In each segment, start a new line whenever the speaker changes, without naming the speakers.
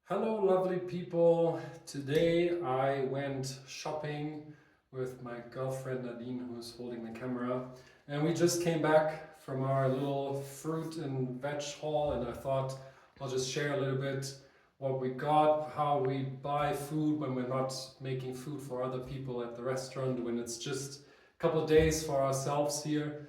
Hello, lovely people. Today I went shopping with my girlfriend Nadine, who's holding the camera, and we just came back from our little fruit and veg haul. And I thought I'll just share a little bit what we got, how we buy food when we're not making food for other people at the restaurant, when it's just a couple of days for ourselves here.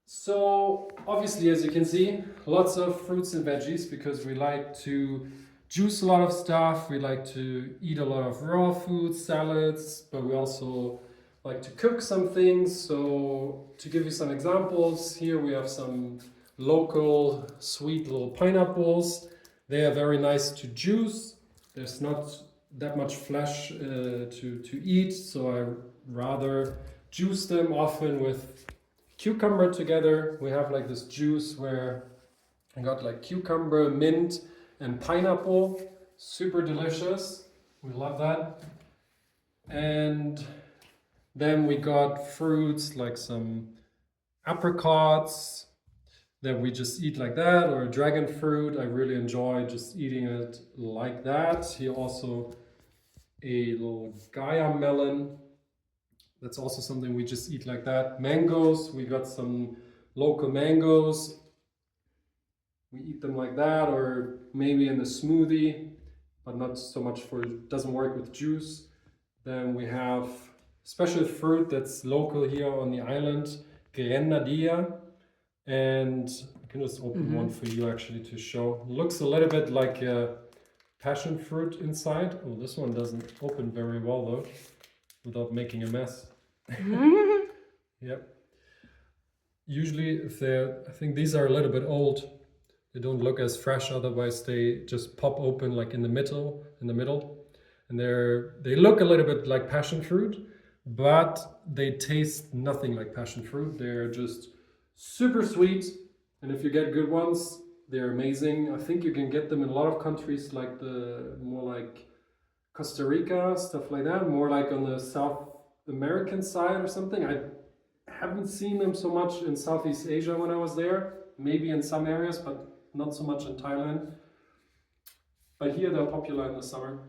So obviously, as you can see, lots of fruits and veggies because we like to juice a lot of stuff. We like to eat a lot of raw foods, salads, but we also like to cook some things. So to give you some examples, here we have some local sweet little pineapples. They are very nice to juice. There's not that much flesh to eat, so I rather juice them often with cucumber together. We have like this juice where I got like cucumber, mint, and pineapple. Super delicious. We love that. And then we got fruits like some apricots that we just eat like that, or dragon fruit. I really enjoy just eating it like that. Here also a little Gaia melon. That's also something we just eat like that. Mangoes, we got some local mangoes. We eat them like that, or maybe in a smoothie, but not so much for, it doesn't work with juice. Then we have special fruit that's local here on the island, grenadilla. And I can just open one for you actually to show. Looks a little bit like a passion fruit inside. Oh, this one doesn't open very well though, without making a mess. Yep. Usually if they're, I think these are a little bit old. They don't look as fresh, otherwise they just pop open like in the middle. And they look a little bit like passion fruit, but they taste nothing like passion fruit. They're just super sweet. And if you get good ones, they're amazing. I think you can get them in a lot of countries, like the more like Costa Rica, stuff like that, more like on the South American side or something. I haven't seen them so much in Southeast Asia when I was there, maybe in some areas, but not so much in Thailand. But here they're popular in the summer.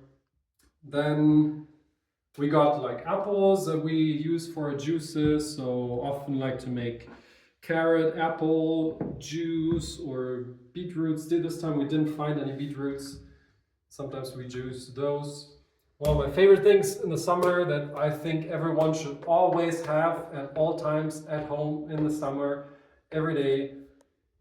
Then we got like apples that we use for juices, so often like to make carrot, apple juice or beetroots. This time we didn't find any beetroots. Sometimes we juice those. One of my favorite things in the summer that I think everyone should always have at all times at home in the summer, every day,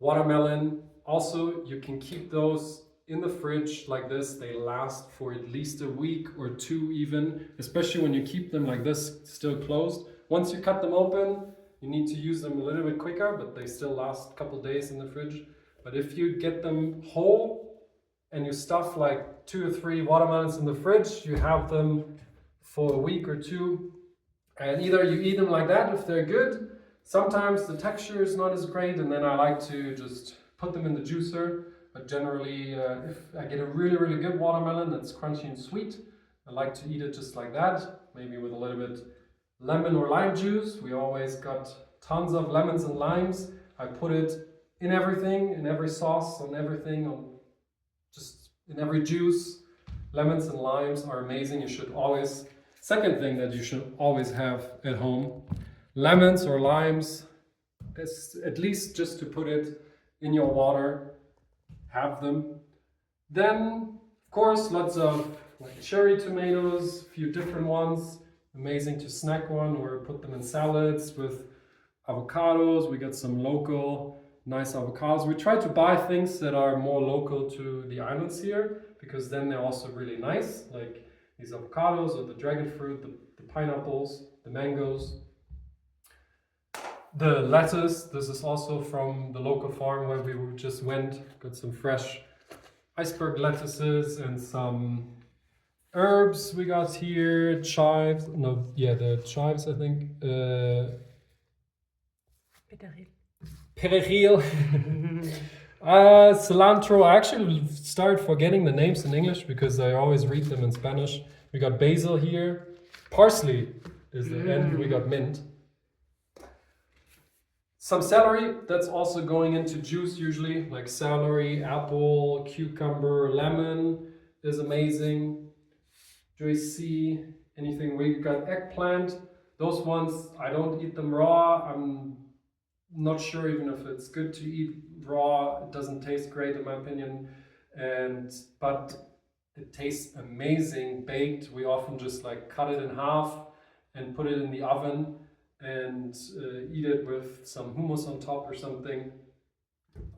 watermelon. Also, you can keep those in the fridge like this. They last for at least a week or two even, especially when you keep them like this, still closed. Once you cut them open, you need to use them a little bit quicker, but they still last a couple days in the fridge. But if you get them whole, and you stuff like 2 or 3 watermelons in the fridge, you have them for a week or two. And either you eat them like that if they're good. Sometimes the texture is not as great, and then I like to just put them in the juicer. But generally, if I get a really, really good watermelon that's crunchy and sweet, I like to eat it just like that, maybe with a little bit lemon or lime juice. We always got tons of lemons and limes. I put it in everything, in every sauce, on everything, on just in every juice. Lemons and limes are amazing. You should always, second thing that you should always have at home, lemons or limes, at least just to put it in your water, have them. Then, of course, lots of like cherry tomatoes, a few different ones, amazing to snack on or put them in salads with avocados. We got some local nice avocados. We try to buy things that are more local to the islands here, because then they're also really nice, like these avocados or the dragon fruit, the pineapples, the mangoes. The lettuce, this is also from the local farm where we just went, got some fresh iceberg lettuces and some herbs we got here, chives, the chives I think, perejil, cilantro. I actually started forgetting the names in English because I always read them in Spanish. We got basil here, parsley and we got mint. Some celery, that's also going into juice usually, like celery, apple, cucumber, lemon is amazing. Do you see anything? We got eggplant. Those ones, I don't eat them raw. I'm not sure even if it's good to eat raw. It doesn't taste great in my opinion. But it tastes amazing baked. We often just like cut it in half and put it in the oven and eat it with some hummus on top or something.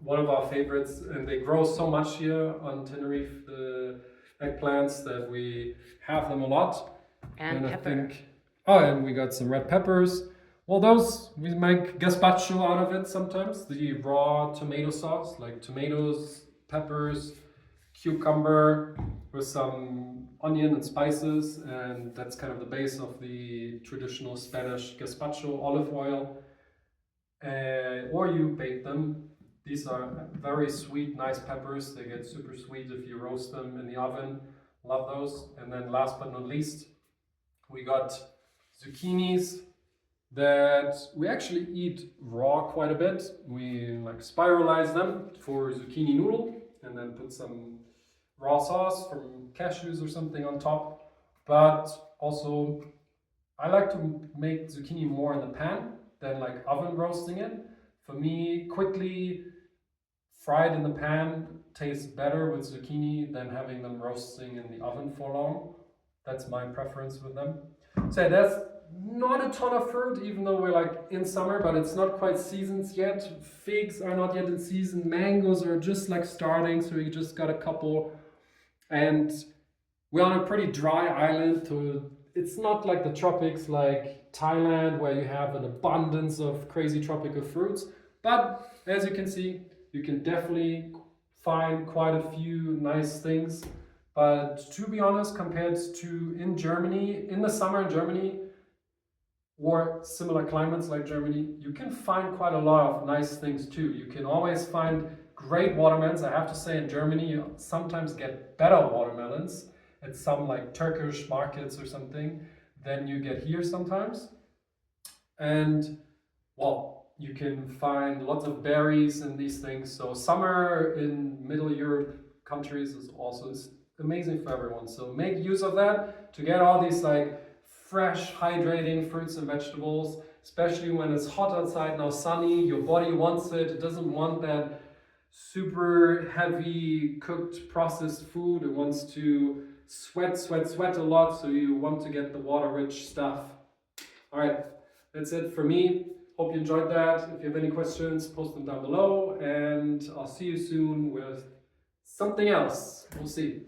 One of our favorites, and they grow so much here on Tenerife, the eggplants, that we have them a lot.
And pepper.
And we got some red peppers. Well, those we make gazpacho out of it sometimes. The raw tomato sauce, like tomatoes, peppers, cucumber with some onion and spices, and that's kind of the base of the traditional Spanish gazpacho. Olive oil, or you bake them. These are very sweet, nice peppers. They get super sweet if you roast them in the oven. Love those. And then last but not least, we got zucchinis that we actually eat raw quite a bit. We like spiralize them for zucchini noodle and then put some raw sauce from cashews or something on top. But also, I like to make zucchini more in the pan than like oven roasting it. For me, quickly fried in the pan tastes better with zucchini than having them roasting in the oven for long. That's my preference with them. So that's not a ton of fruit, even though we're like in summer, but it's not quite seasons yet. Figs are not yet in season. Mangoes are just like starting, so we just got a couple. And we're on a pretty dry island, so it's not like the tropics like Thailand where you have an abundance of crazy tropical fruits. But as you can see, you can definitely find quite a few nice things. But to be honest, compared to in Germany, in the summer in Germany, or similar climates like Germany, you can find quite a lot of nice things too. You can always find great watermelons. I have to say in Germany, you sometimes get better watermelons at some like Turkish markets or something than you get here sometimes. And well, you can find lots of berries and these things. So summer in Middle Europe countries is also amazing for everyone. So make use of that to get all these like fresh, hydrating fruits and vegetables, especially when it's hot outside now, sunny. Your body wants it. It doesn't want that super heavy cooked processed food. It wants to sweat a lot. So you want to get the water-rich stuff. All right, that's it for me. Hope you enjoyed that. If you have any questions, post them down below, and I'll see you soon with something else. We'll see.